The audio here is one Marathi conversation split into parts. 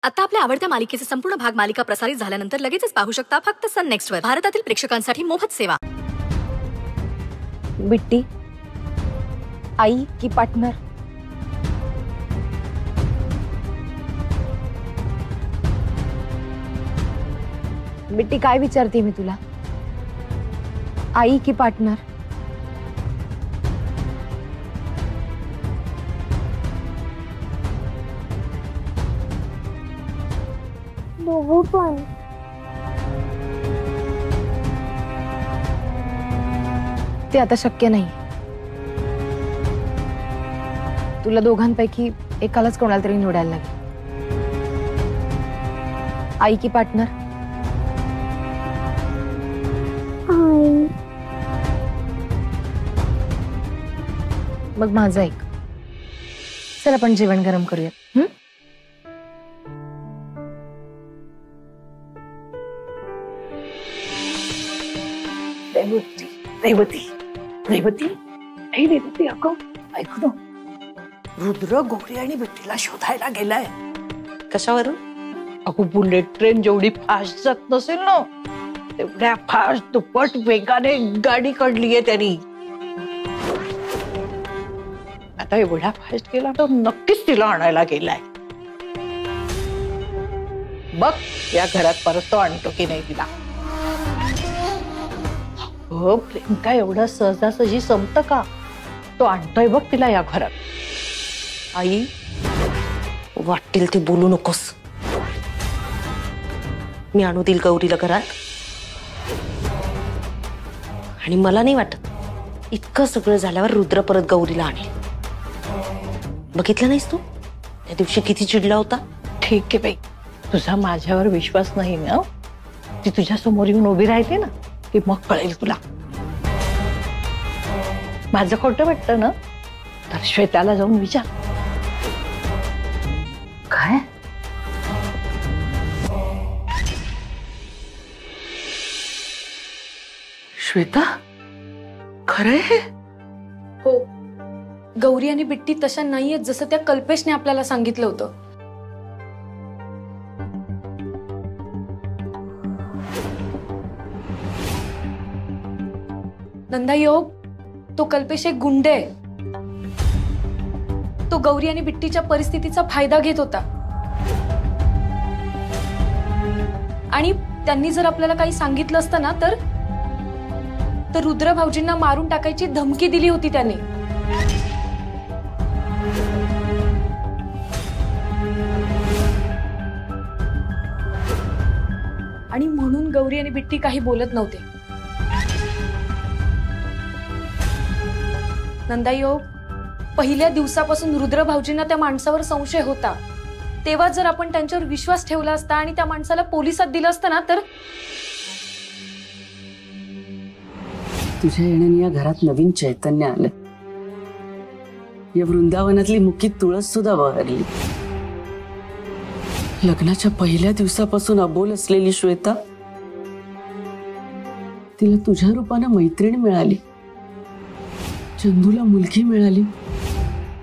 आता आपल्या आवडत्या मालिकेचे संपूर्ण भाग मालिका प्रसारित झाल्यानंतर लगेचच पाहू शकता फक्त सन नेक्स्ट वर। भारतातील प्रेक्षकांसाठी मोफत सेवा। बिट्टी आई की पार्टनर? बिट्टी काय विचारते मी तुला, आई की पार्टनर? दोघं पण। ते आता शक्य नाही। तुला दोघांपैकी एकालाच कोणाला तरी निवडायला लागेल। आई की पार्टनर? आई। मग माझं ऐक, चल आपण जेवण गरम करूया। रेवती रेवती रेवती आई रेवती, अगं ऐक ना, रुद्र गौरी आणि बिट्टीला शोधायला गेलाय। कशावरून? अगो बुलेट ट्रेन जेवढी फास्ट जात नसेल ना, तेवढ्या फास्ट दुप्पट वेगाने गाडी काढलीये त्यांनी। आता एवढ्या फास्ट गेला तर नक्कीच तिला आणायला गेलाय। बघ या घरात परत तो आणतो की नाही तिला। हो, प्रेम काय एवढं सहजासहजी संपतं का? तो आणतोय बघ तिला या घरात। आई, वाटेल ते बोलू नकोस। मी आणू देईल गौरीला घरात, आणि मला नाही वाटत इतकं सगळं झाल्यावर रुद्र परत गौरीला आणेल। बघितलं नाहीस तू त्या दिवशी किती चिडला होता? ठीक आहे बाई, तुझा माझ्यावर विश्वास नाही ना? ती तुझ्या समोर येऊन उभी राहते ना की मग कळेल तुला। माझं खोटं वाटतं ना तर श्वेताला जाऊन विचार। काय? श्वेता, खरं आहे? हो, गौरी आणि बिट्टी तशा नाहीयेत जसं त्या कल्पेशने आपल्याला सांगितलं होतं। नंदायोग, तो कल्पेश एक गुंड आहे। तो गौरी आणि बिट्टीच्या परिस्थितीचा फायदा घेत होता, आणि त्यांनी जर आपल्याला काही सांगितलं असतं ना तर रुद्र भाऊजींना मारून टाकायची धमकी दिली होती त्यांनी। आणि म्हणून गौरी आणि बिट्टी काही बोलत नव्हते। नंदायोग, पहिल्या दिवसापासून रुद्र भाऊजींना त्या माणसावर संशय होता। तेव्हा जर आपण त्यांच्यावर विश्वास ठेवला असता आणि त्या माणसाला पोलिसात दिलं असतं ना तर। तुझ्या येण्याने या घरात नवीन चैतन्य आलं। या वृंदावनातली मुकी तुळस सुद्धा बहरली। लग्नाच्या पहिल्या दिवसापासून अबोल असलेली श्वेता, तिला तुझ्या रूपानं मैत्रीण मिळाली, चंदूला मुलगी मिळाली,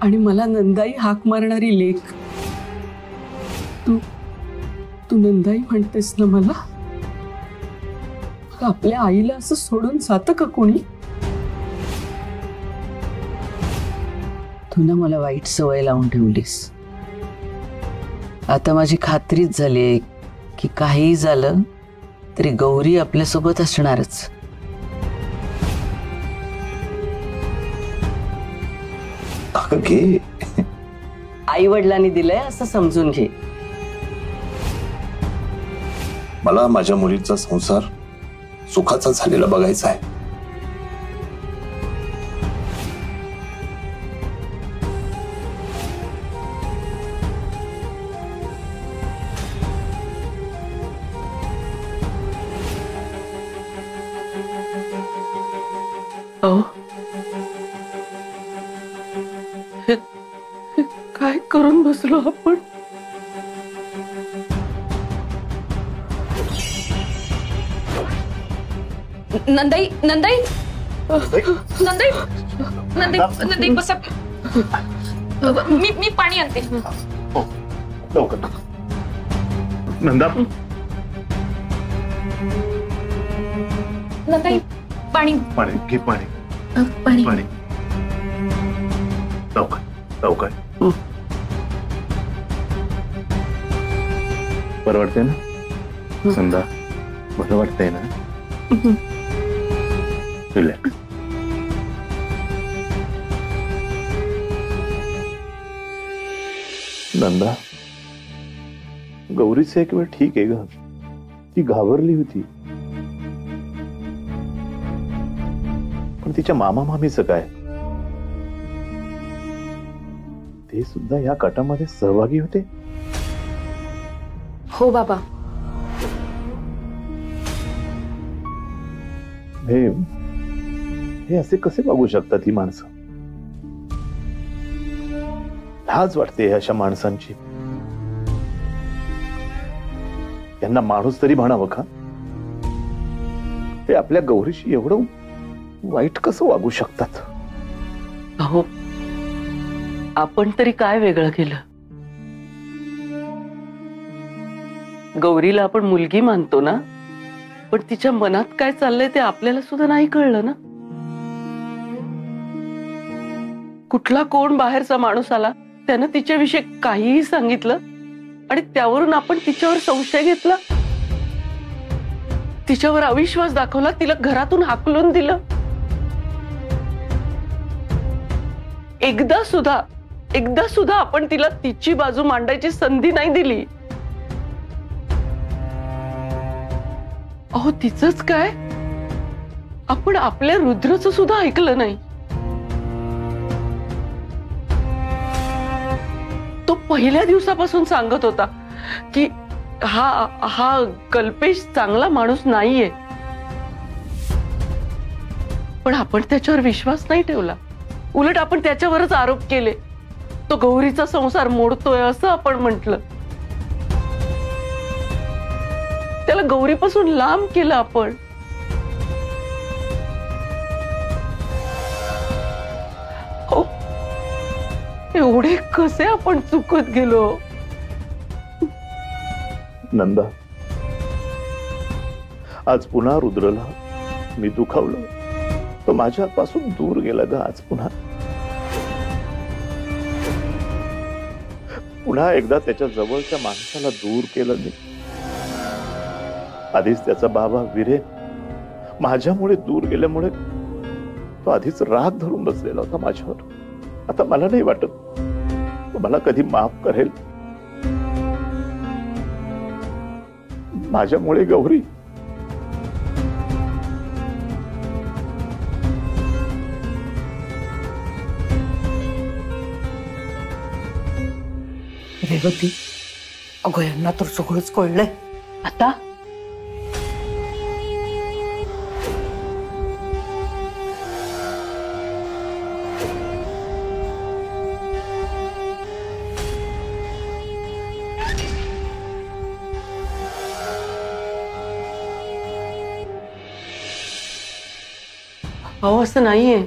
आणि मला नंदाई हाक मारणारी लेक। तू नंदाई म्हणतेस ना मला? आपल्या आईला असं सोडून जातं का कोणी? तू ना मला वाईट सवय लावून ठेवलीस। आता माझी खात्रीच झाली की काही झालं तरी गौरी आपल्यासोबत असणारच। आई वडिलांनी दिलंय असं समजून घे। मला माझ्या मुलीचा संसार सुखाचा झालेला बघायचा आहे। काय करून बसलो आपण? नंदाई नंदाई नंदाई नंदाई नंदाई बसा। मी पाणी आणते। लवकर नंदा नंदाई पाणी पाणी घे पाणी पाणी पाणी लवकर लवकर बरं वाटतंय ना नंदा बरं वाटतंय ना रिलॅक्स नंदा गौरीचं एक वेळ ठीक आहे ग ती घाबरली होती पण तिच्या मामा मामीचं काय ते सुद्धा या कटामध्ये सहभागी होते हो बाबा हे असे कसे वागू शकतात ही माणसं लाज वाटते अशा माणसांची त्यांना माणूस तरी म्हणावं का ते आपल्या गौरीशी एवढं वाईट कसं वागू शकतात अहो आपण तरी काय वेगळं केलं गौरीला आपण मुलगी मानतो ना पण तिच्या मनात काय चाललंय ते आपल्याला सुद्धा नाही कळलं ना कुठला कोण बाहेरचा माणूस आला त्यानं तिच्याविषयी काहीही सांगितलं आणि त्यावरून आपण तिच्यावर संशय घेतला तिच्यावर अविश्वास दाखवला तिला घरातून हाकलून दिलं एकदा सुद्धा आपण तिला तिची बाजू मांडायची संधी नाही दिली अहो तिचंच काय आपण आपल्या रुद्रचं सुद्धा ऐकलं नाही तो पहिल्या दिवसापासून सांगत होता की हा कल्पेश चांगला माणूस नाहीये पण आपण त्याच्यावर विश्वास नाही ठेवला उलट आपण त्याच्यावरच आरोप केले तो गौरीचा संसार मोडतोय असं आपण म्हटलं त्याला गौरीपासून लांब केलं आपण हो एवढे कसे आपण चुकत गेलो नंदा आज पुन्हा रुद्रला मी दुखावलं तो माझ्यापासून दूर गेला ग आज पुन्हा एकदा त्याच्या जवळच्या माणसाला दूर केलं मी आधीच त्याचा बाबा विरे माझ्यामुळे दूर गेल्यामुळे तो आधीच राग धरून बसलेला होता माझ्यावर आता मला नाही वाटत तो मला कधी माफ करेल माझ्यामुळे गौरी रेवती अगं यांना तर सगळंच कळलंय आता अहो असं नाहीये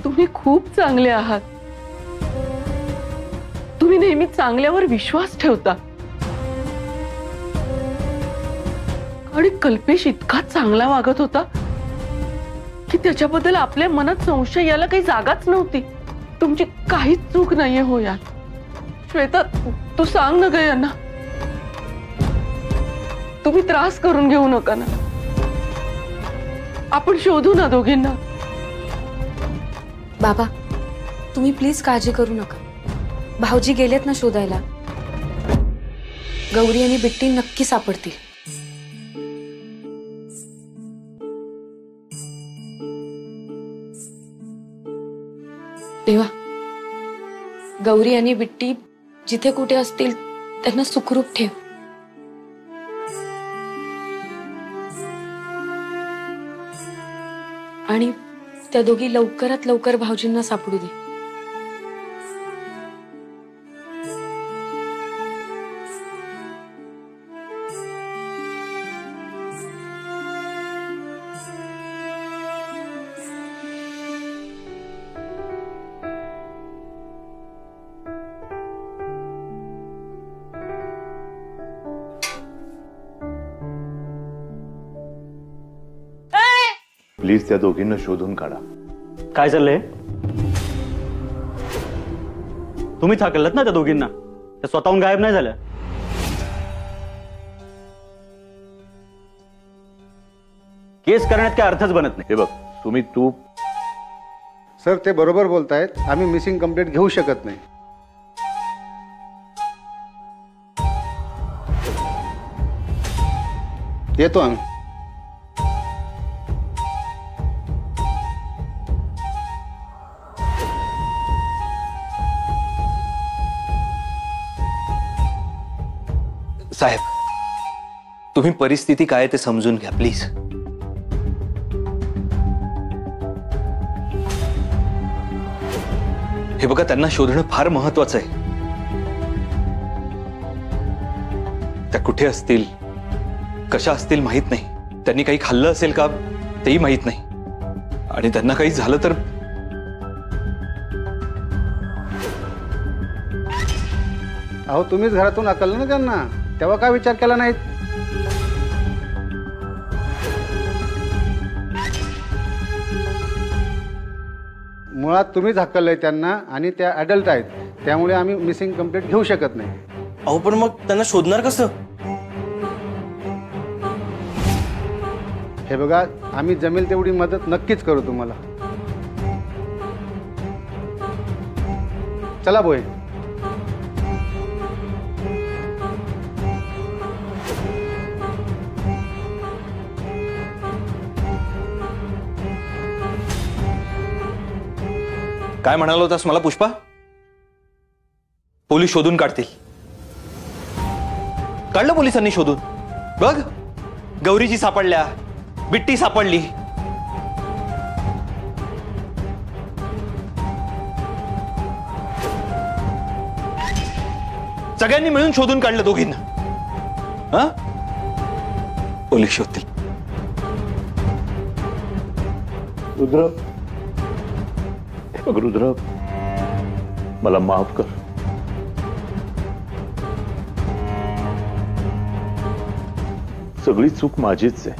तुम्ही खूप चांगले आहात तुम्ही नेहमी चांगल्यावर विश्वास ठेवता आणि कल्पेश इतका चांगला वागत होता की त्याच्याबद्दल आपल्या मनात संशय यायला काही जागाच नव्हती तुमची काहीच चूक नाहीये हो यात श्वेता तू सांग ना ग यांना तुम्ही त्रास करून घेऊ नका ना आपण शोधू ना दोघींना बाबा तुम्ही प्लीज काळजी करू नका भाऊजी गेलेत ना शोधायला गौरी आणि बिट्टी नक्की सापडतील तेव्हा गौरी आणि बिट्टी जिथे कुठे असतील त्यांना सुखरूप ठेव आणि त्या दोघी लवकरात लवकर भाऊजींना सापडू दे प्लीज त्या दोघींना शोधून काढा. काय चाललंय? तुम्हीच हाकलत ना त्या दोघींना, त्या स्वतःहून गायब नाही झाल्या. केस करण्यात काय अर्थच बनत नाही. हे बघ तुम्ही तू सर ते बरोबर बोलतायत. आम्ही मिसिंग कंप्लेंट घेऊ शकत नाही. येतो आम्ही. साहेब तुम्ही परिस्थिती काय ते समजून घ्या प्लीज. हे बघा त्यांना शोधणं फार महत्वाचं आहे. त्या कुठे असतील, कशा असतील माहित नाही. त्यांनी काही खाल्लं असेल का तेही माहित नाही. आणि त्यांना काही झालं तर अहो तुम्हीच घरातून हाकललं ना त्यांना, तेव्हा काय विचार केला नाहीत? मुळात तुम्हीच हाकललंय त्यांना आणि त्या अडल्ट आहेत, त्यामुळे आम्ही मिसिंग कंप्लेंट घेऊ शकत नाही. अहो पण मग त्यांना शोधणार कसं? हे बघा आम्ही जमेल तेवढी मदत नक्कीच करू तुम्हाला. चला बोय. काय म्हणाला होतास मला पुष्पा? पोलीस शोधून काढतील. काढलं पोलिसांनी शोधून. बघ गौरीजी सापडल्या, बिट्टी सापडली. सगळ्यांनी मिळून शोधून काढलं दोघींना. हा पोलीस शोधतील. रुद्र रुद्र मला माफ कर. सगळी चूक माझीच आहे.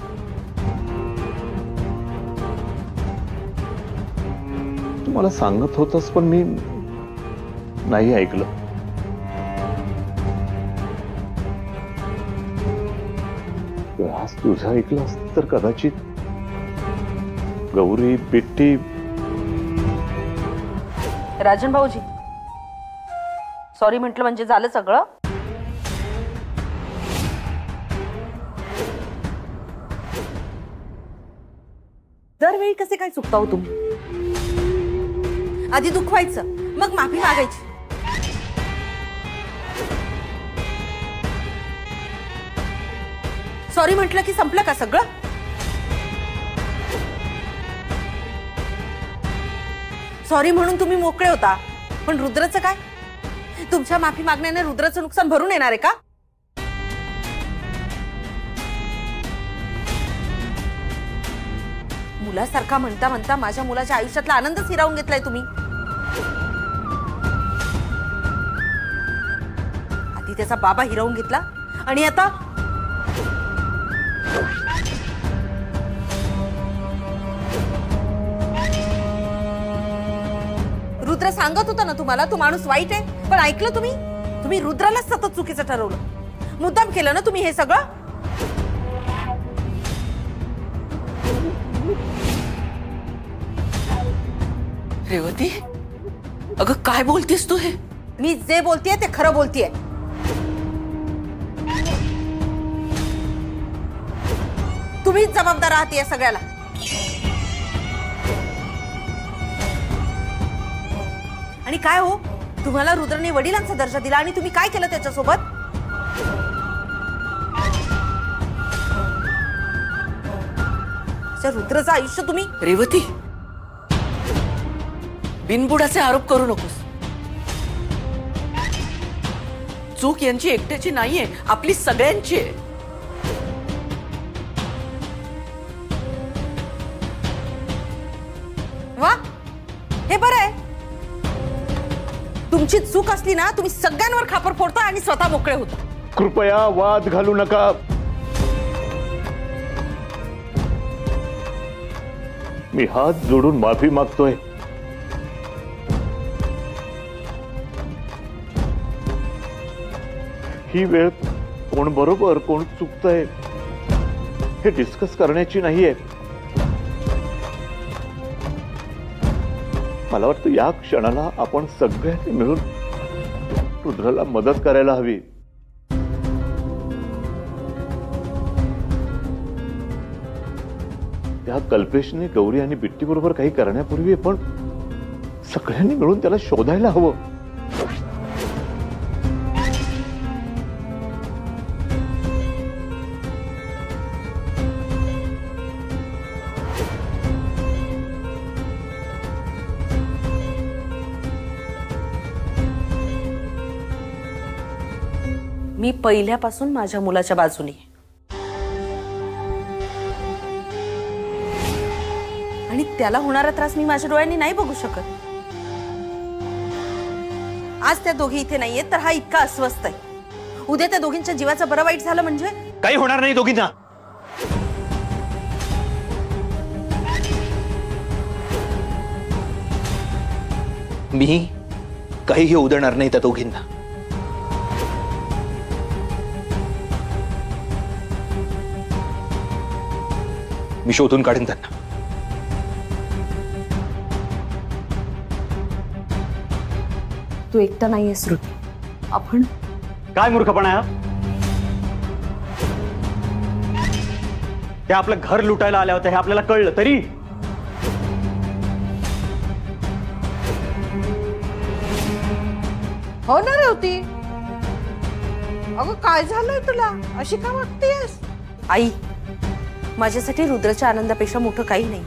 तू मला सांगत होतास पण मी नाही ऐकलं. आज तुझं ऐकलं असतं तर कदाचित गौरी बिट्टी. राजन भाऊजी सॉरी म्हटलं म्हणजे झालं सगळं? दरवेळी कसे काय चुकता हो तुम्ही? आधी दुखवायचं मग माफी मागायची. सॉरी म्हटलं की संपलं का सगळं? सॉरी म्हणून तुम्ही मोकळे होता, पण रुद्रचं काय? तुमच्या माफी मागण्याने रुद्रचं नुकसान भरून येणार आहे का? मुलासारखा म्हणता म्हणता माझ्या मुलाच्या आयुष्यातला आनंदच हिरावून घेतलाय तुम्ही. आधी त्याचा बाबा हिरावून घेतला आणि आता रुद्र सांगत होता ना तुम्हाला तो माणूस वाईट आहे, पण ऐकलं तुम्ही? तुम्ही रुद्राला सतत चुकीचं ठरवलं. मुद्दाम केलं ना तुम्ही हे सगळं? रेवती अगं काय बोलतेस तू? हे मी जे बोलतेय ते खरं बोलतेय. तुम्हीच जबाबदार आहात या सगळ्याला. आणि काय हो, तुम्हाला रुद्रने वडिलांचा दर्जा दिला आणि तुम्ही काय केलं त्याच्यासोबत? रुद्रचं आयुष्य तुम्ही. रेवती बिनबुडाचे आरोप करू नकोस. चूक यांची एकट्याची नाहीये, आपली सगळ्यांची आहे. वा हे बरं आहे. तुमची चूक असली ना तुम्ही सगळ्यांवर खापर फोडता आणि स्वतः मोकळे होता. कृपया वाद घालू नका. मी हात जोडून माफी मागतोय. ही वेळ कोण बरोबर कोण चुकतंय हे डिस्कस करण्याची नाहीये. मला वाटतं या क्षणाला आपण सगळ्यांनी मिळून रुद्रला मदत करायला हवी. त्या कल्पेशने गौरी आणि बिट्टी बरोबर काही करण्यापूर्वी आपण सगळ्यांनी मिळून त्याला शोधायला हवं. मी पहिल्यापासून माझ्या मुलाच्या बाजूने आहे. आणि त्याला होणारा त्रास मी माझ्या डोळ्यांनी नाही बघू शकत. आज त्या दोघी इथे नाहीयेत तर हा इतका अस्वस्थ आहे. उद्या त्या दोघींच्या जीवाचं बरं वाईट झालं म्हणजे काही होणार नाही दोघींना. मी काहीही उधळणार नाही त्या दोघींना. मी शोधून काढेन त्यांना. तू एकटा नाहीयेस रुद्र. आपण काय मूर्खपणा आहे? ते आपलं घर लुटायला आल्या होत्या हे आपल्याला कळलं तरी हो ना रेवती. अगं काय झालंय तुला? अशी का वागतेस? आई, माझ्यासाठी रुद्रच्या आनंदापेक्षा मोठं काही नाही.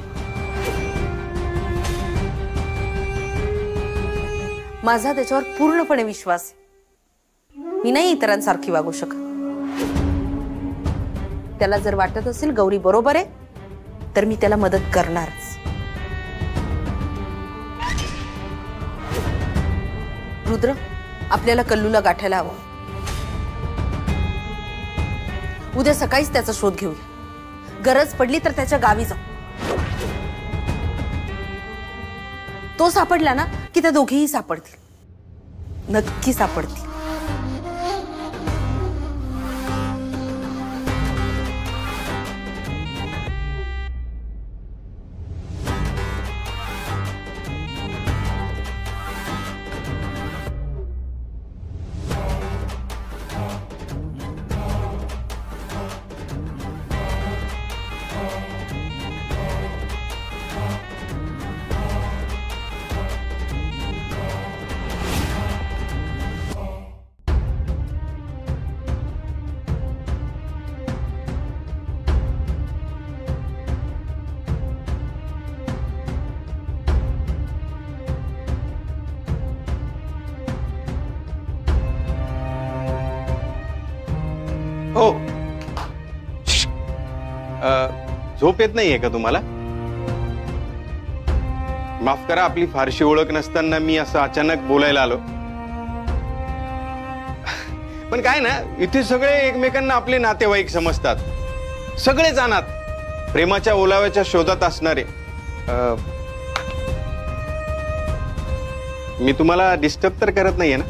माझा त्याच्यावर पूर्णपणे विश्वास आहे. मी नाही इतरांसारखी वागू शकत. त्याला जर वाटत असेल गौरी बरोबर आहे तर मी त्याला मदत करणारच. रुद्र, आपल्याला कल्लूला गाठायला हवं. उद्या सकाळीच त्याचा शोध घेऊया. गरज पडली तर त्याच्या गावी जाऊ. तो सापडला ना की त्या दोघेही सापडतील. नक्की सापडतील. हो. झोप येत नाहीये का तुम्हाला? माफ करा, आपली फारशी ओळख नसताना मी असं अचानक बोलायला आलो. पण काय ना, इथे सगळे एकमेकांना आपले नातेवाईक समजतात. सगळेच अनाथ, प्रेमाच्या ओलाव्याच्या शोधात असणारे. मी तुम्हाला डिस्टर्ब तर करत नाहीये ना?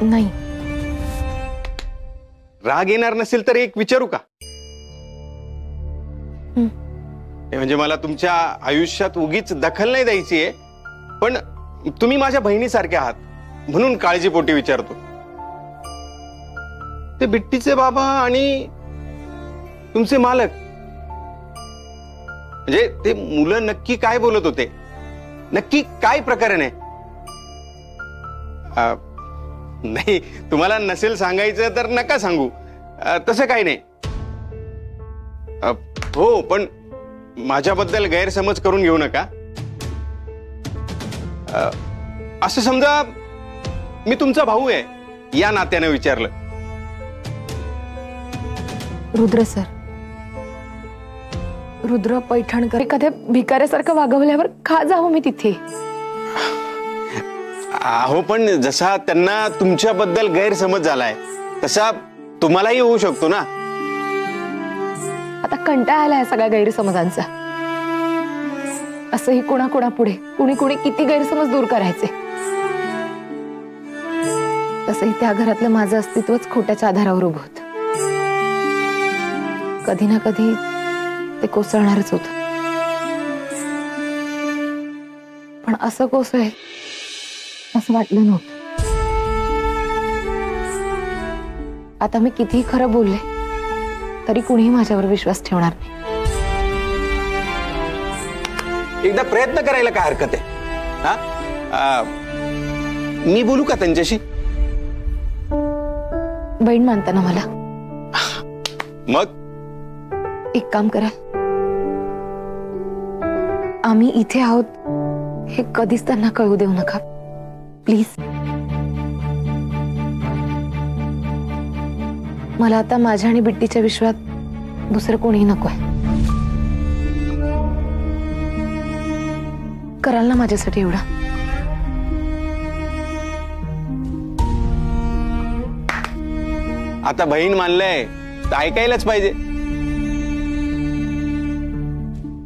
नाही. राग येणार नसेल तर एक विचारू का? म्हणजे मला तुमच्या आयुष्यात उगीच दखल नाही द्यायची आहे, पण तुम्ही माझ्या बहिणीसारखे आहात म्हणून काळजीपोटी विचारतो. ते बिट्टीचे बाबा आणि तुमचे मालक, म्हणजे ते मुलं नक्की काय बोलत होते? नक्की काय प्रकरण आहे? नाही, तुम्हाला नसेल सांगायचं तर नका सांगू. तसं काही नाही. हो, पण माझ्याबद्दल गैरसमज करून घेऊ नका. असं समजा मी तुमचा भाऊ आहे या नात्याने विचारलं. रुद्र सर, रुद्र पैठणकर एखाद्या भिकाऱ्यासारखं वागवल्यावर का जावं मी तिथे? अहो पण जसा त्यांना तुमच्याबद्दल गैरसमज झालाय तसा तुम्हालाही होऊ शकतो ना. आता कंटाळा आलाय सगळ्या गैरसमजांचा. असंही कोणाकोणापुढे कुणी कुणी किती गैरसमज दूर करायचे. तसंही त्या घरातलं माझं अस्तित्वच खोट्याच्या आधारावर उभं होतं. कधी ना कधी ते कोसळणारच होत. पण असं कोसळेल असं वाटलं नव्हतं. आता मी कितीही खरं बोलले तरी कुणीही माझ्यावर विश्वास ठेवणार नाही. एकदा प्रयत्न करायला काय हरकत आहे? हा मी बोलू का त्यांच्याशी? बहीण मानता ना मला? मग एक काम करा, आम्ही इथे आहोत हे कधीच त्यांना कळू देऊ नका प्लीज. मला आता माझ्या आणि बिट्टीच्या विश्वात दुसरं कोणीही नकोय. कराल ना माझ्यासाठी एवढा? आता बहीण मानलंय तर ऐकायलाच पाहिजे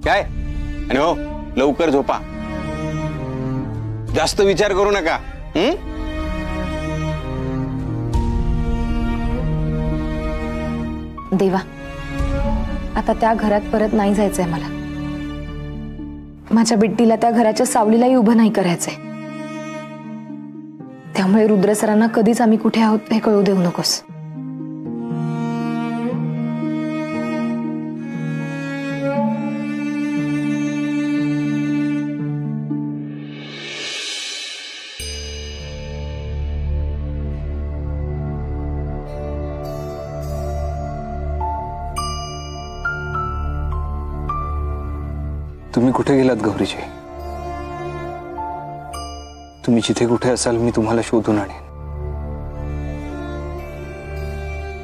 काय. आणि हो लवकर झोपा, जास्त विचार करू नका. देवा, आता त्या घरात परत नाही जायचंय मला. माझ्या बिट्टीला त्या घराच्या सावलीलाही उभं नाही करायचंय. त्यामुळे रुद्र सरांना कधीच आम्ही कुठे आहोत हे कळू देऊ नकोस. तुम्ही कुठे गेलात गौरीजी? तुम्ही जिथे कुठे असाल मी तुम्हाला शोधून आणेन.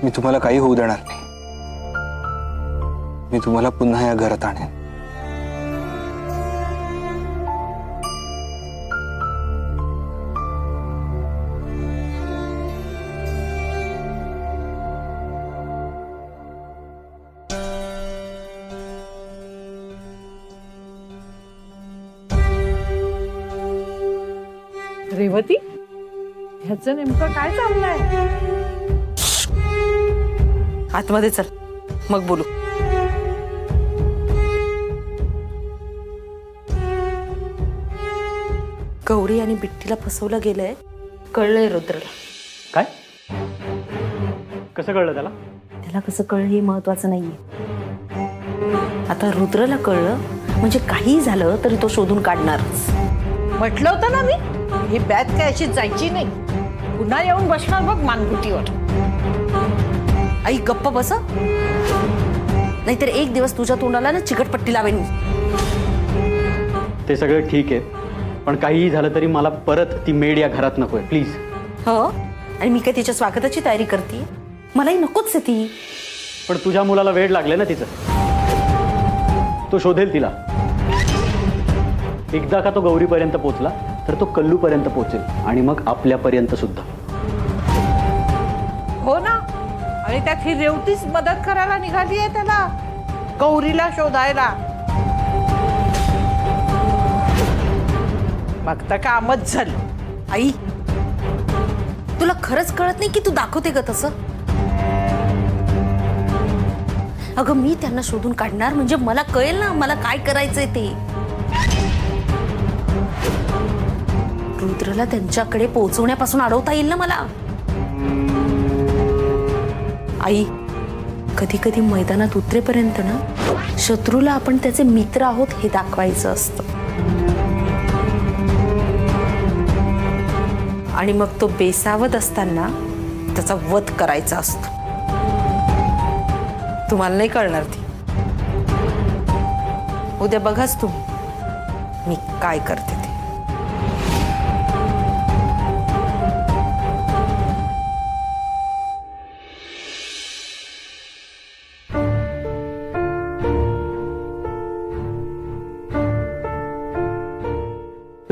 मी तुम्हाला काही होऊ देणार नाही. मी तुम्हाला पुन्हा या घरात आणेन. रेवती, ह्याचं नेमकं काय चाललंय? आतमध्ये चल मग बोलू. गौरी आणि बिट्टीला फसवलं गेलंय, कळलंय रुद्रला. काय? कसं कळलं त्याला? त्याला कसं कळलं हे महत्वाचं नाहीये. आता रुद्रला कळलं म्हणजे काही झालं तरी तो शोधून काढणारच. म्हटलं होतं ना मी, ही बॅग काय अशी जायची नाही. पुन्हा येऊन बसणार बघ मानगुटीवर. आई गप्प बस, नाहीतर एक दिवस तुझ्या तोंडाला ना चिकटपट्टी लावेन मी. ते सगळं ठीक आहे, पण काहीही झालं तरी मला परत ती मेड या घरात नकोय प्लीज. हो, आणि मी काय तिच्या स्वागताची तयारी करते? मलाही नकोच आहे ती. पण तुझ्या मुलाला वेळ लागले ना तिचं. तो शोधेल तिला. एकदा का तो गौरीपर्यंत पोहोचला तर तो कल्लूपर्यंत पोहोचेल आणि मग आपल्यापर्यंत सुद्धा. हो ना, आणि त्यात ही रेवतीच मदत करायला निघाली आहे त्याला, गौरीला शोधायला. मग तर कामच झालं. आई, तुला खरंच कळत नाही की तू दाखवते ग तसं? अगं मी त्यांना शोधून काढणार म्हणजे मला कळेल ना मला काय करायचंय ते. रुद्रला त्यांच्याकडे पोहोचवण्यापासून अडवता येईल ना मला. आई, कधी कधी मैदानात उतरेपर्यंत ना शत्रूला आपण त्याचे मित्र आहोत हे दाखवायचं असतं. आणि मग तो बेसावत असताना त्याचा वध करायचा असतो. तुम्हाला नाही कळणार ती. उद्या बघाच तुम्ही मी काय करते ते.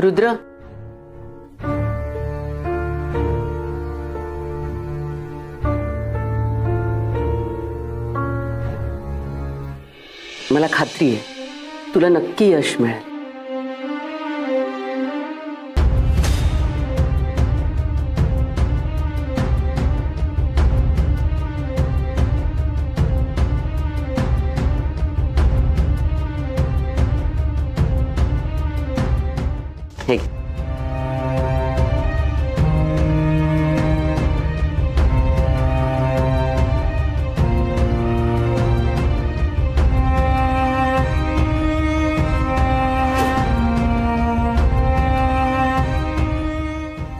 रुद्र, मला खात्री आहे तुला नक्की यश मिळेल. हे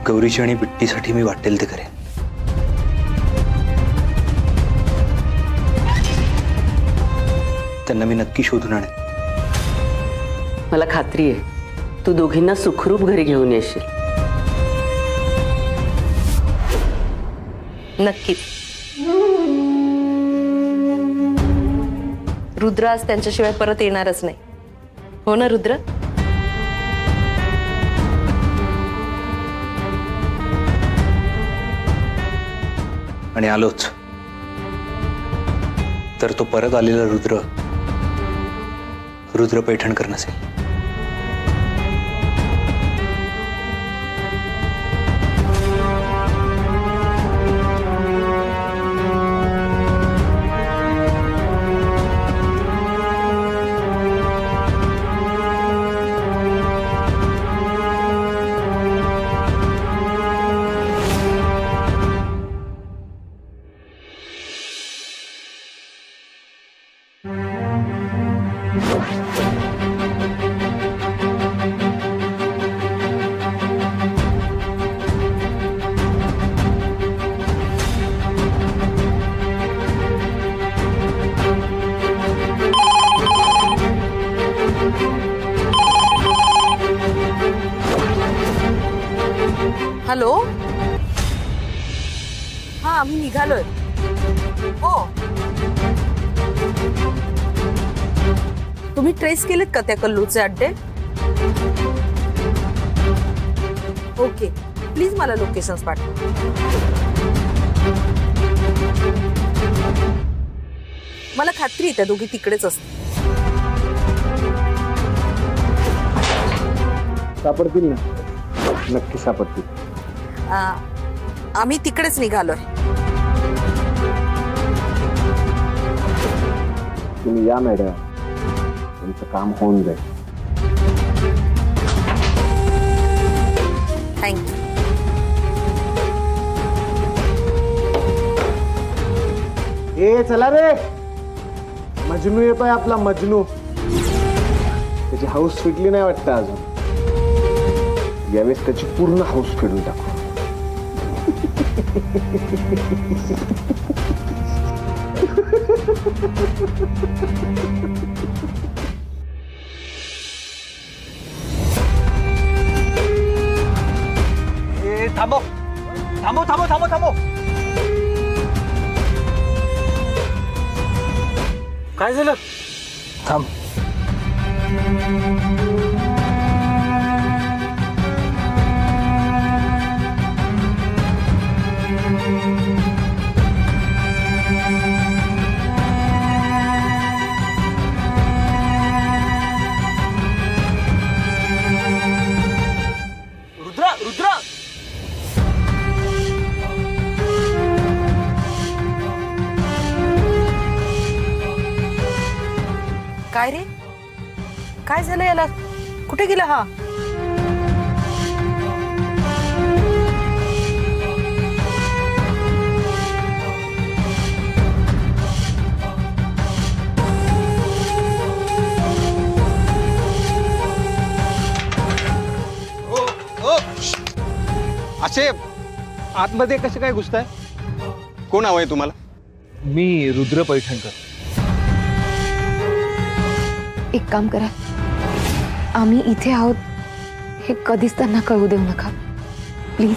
गौरीची आणि बिट्टीसाठी मी वाटेल ते करेन. त्यांना मी नक्की शोधून आणेन. मला खात्री आहे तू दोघींना सुखरूप घरी घेऊन येशील. नक्कीच. रुद्र आज त्यांच्याशिवाय परत येणारच नाही. हो ना रुद्र? आणि आलोच तर तो परत आलेला रुद्र पैठणकर नसेल. हॅलो, हा आम्ही निघालोय. हो, तुम्ही ट्रेस केलेत का त्या कल्लूचे अड्डे? ओके, प्लीज मला लोकेशन्स पाठवा. मला खात्री आहे त्या दोघी तिकडेच असतील. सापडतील ना? नक्की सापडतील. आम्ही तिकडेच निघालोय. तुम्ही या मॅडम, तुमचं काम होऊन जाईल. थँक्यू. ए चला रे, मजनू येतोय आपला मजनू. त्याची हाऊस फिटली नाही वाटतं अजून. यावेळेस त्याची पूर्ण हाऊस फिरून टाकू. थांबो थांबो थांबो थांबो थांबो. काय झालं? थांब. रुद्र, काय रे, काय झालं याला? कुठे गेला हा? असे आतमध्ये कसे काय घुसताय? कोण हवंय तुम्हाला? मी रुद्र पैठणकर. एक काम करा, आम्ही इथे आहोत हे कधीच त्यांना कळू देऊ नका प्लीज.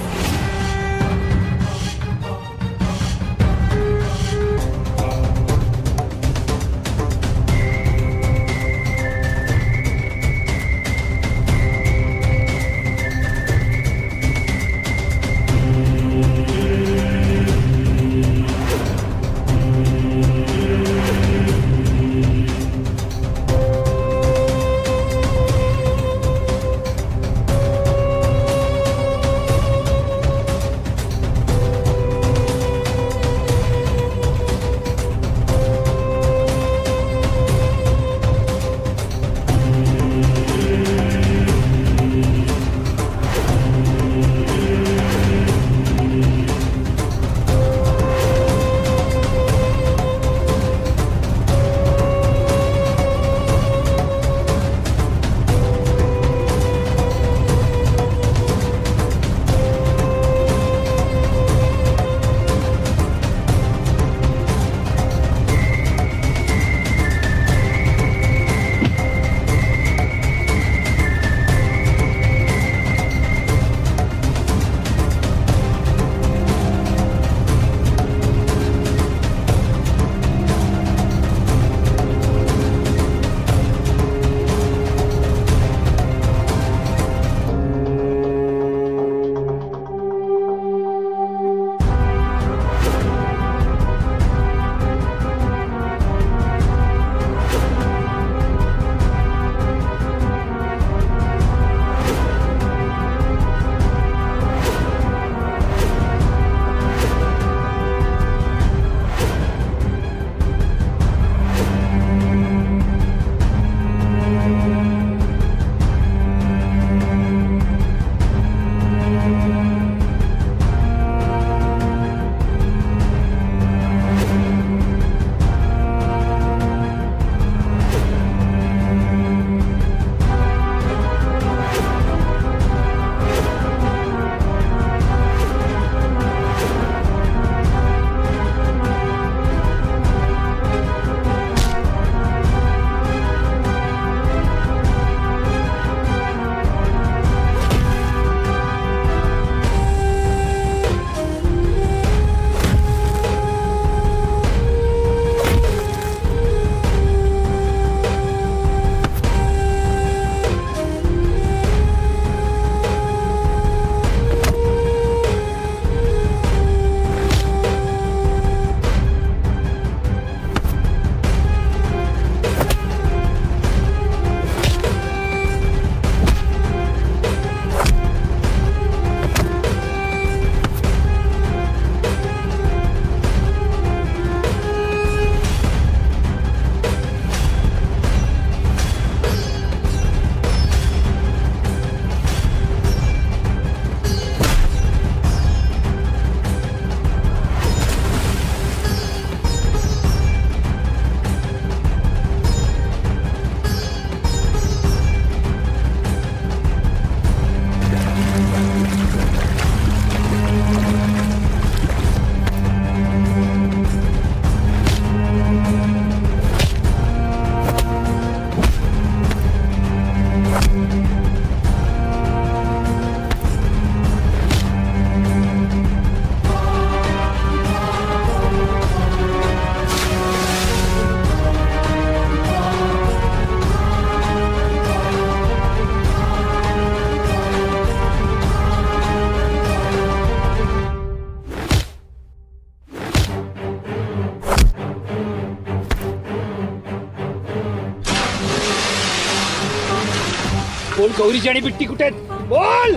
बोल गौरीची आणि बिट्टी कुठे आहेत? बोल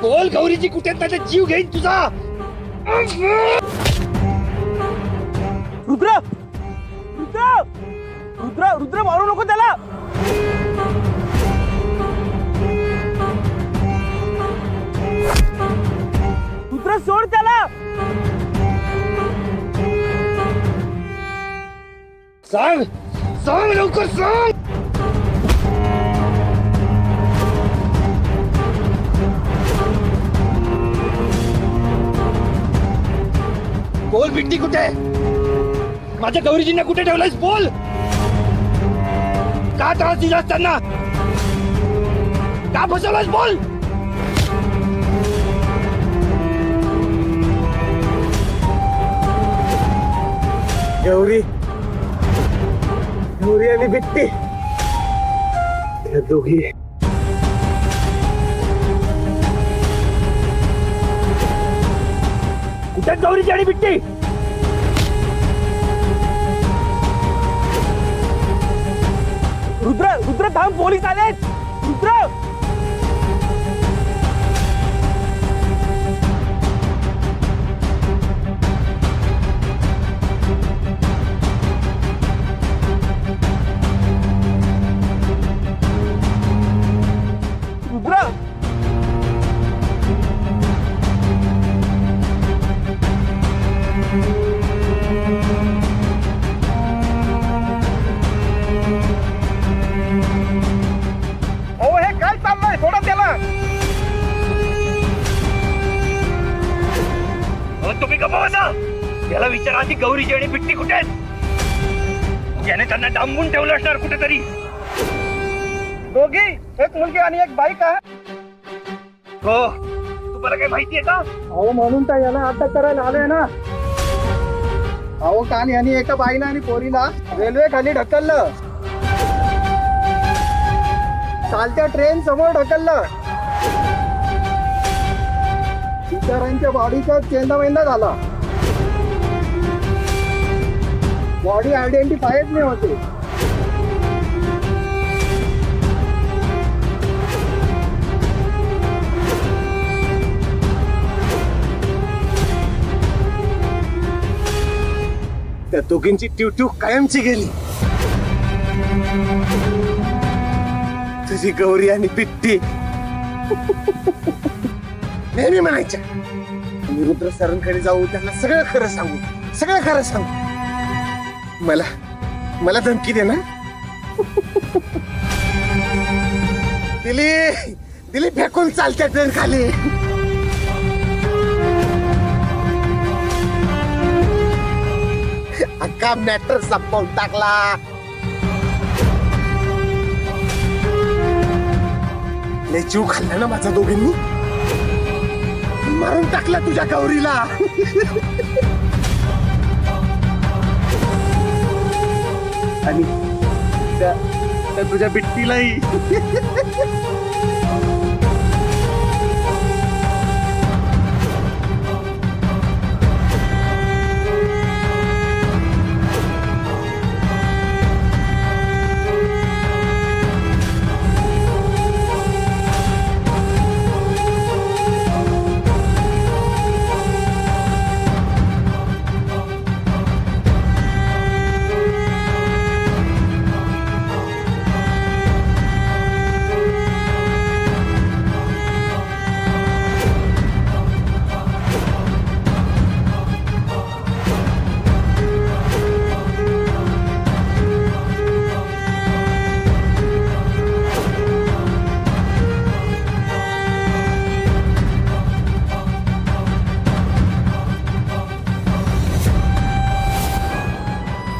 बोल गौरीची कुठे आहेत? त्याचा जीव घेईन तुझा. रुद्र रुद्र रुद्र रुद्र मारू नको त्याला. रुद्र सोड त्याला. सांग सांग लवकर सांग. बोल बिट्टी कुठे? माझ्या गौरीजींना कुठे ठेवलायस? बोल. का त्रास दिलास त्यांना? का फसवलायस? बोल. गौरी गौरी आणि बिट्टी त्या दोघी कुठे गौरीची आणि बिट्टी? रुद्र रुद्र थांब, पोलीस आलेत. रुद्र रुद्र काय चाललंय? सोडा त्याला. तुम्ही गप्पा. याला विचारा आधी गौरीची आणि बिट्टी कुठे आहेत? याने त्यांना डांबून ठेवलं असणार कुठेतरी. दोघी, एक मुलगी आणि एक बाईक आहे. हो, तुम्हाला काही माहिती आहे का? अहो म्हणून तर याला अटक करायला आलोय ना. अहो काल यांनी एका बाईला आणि पोरीला रेल्वे खाली ढकललं. चालत्या ट्रेन समोर ढकललं. बिचाऱ्यांच्या बॉडीचा चेंदामेंदा झाला. बॉडी आयडेंटिफायच नाही होते. त्या दोघींची ट्यूट्यू कायमची गेली. तुझी गौरी आणि बिट्टी नेहमी म्हणायच्या मी रुद्र सरांकडे जाऊ, त्यांना सगळं खरं सांगू, सगळं खरं सांगू. मला धमकी दे ना. दिली फेकून चालत्या ट्रेन खाली. अख्खा मॅटर संपवून टाकला. लय जीव खाल्ला ना माझा दोघींनी. मारून टाकला तुझ्या गौरीला. आणि त्या तुझ्या बिट्टीलाही.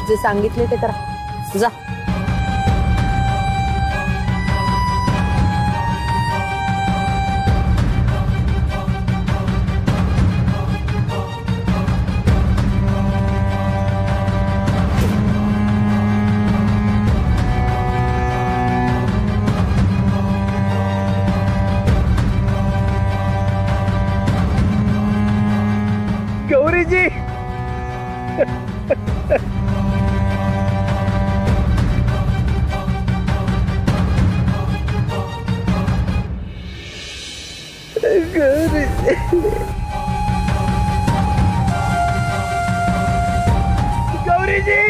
जे सांगितले ते करा. जा. गौरीजी गौरीजी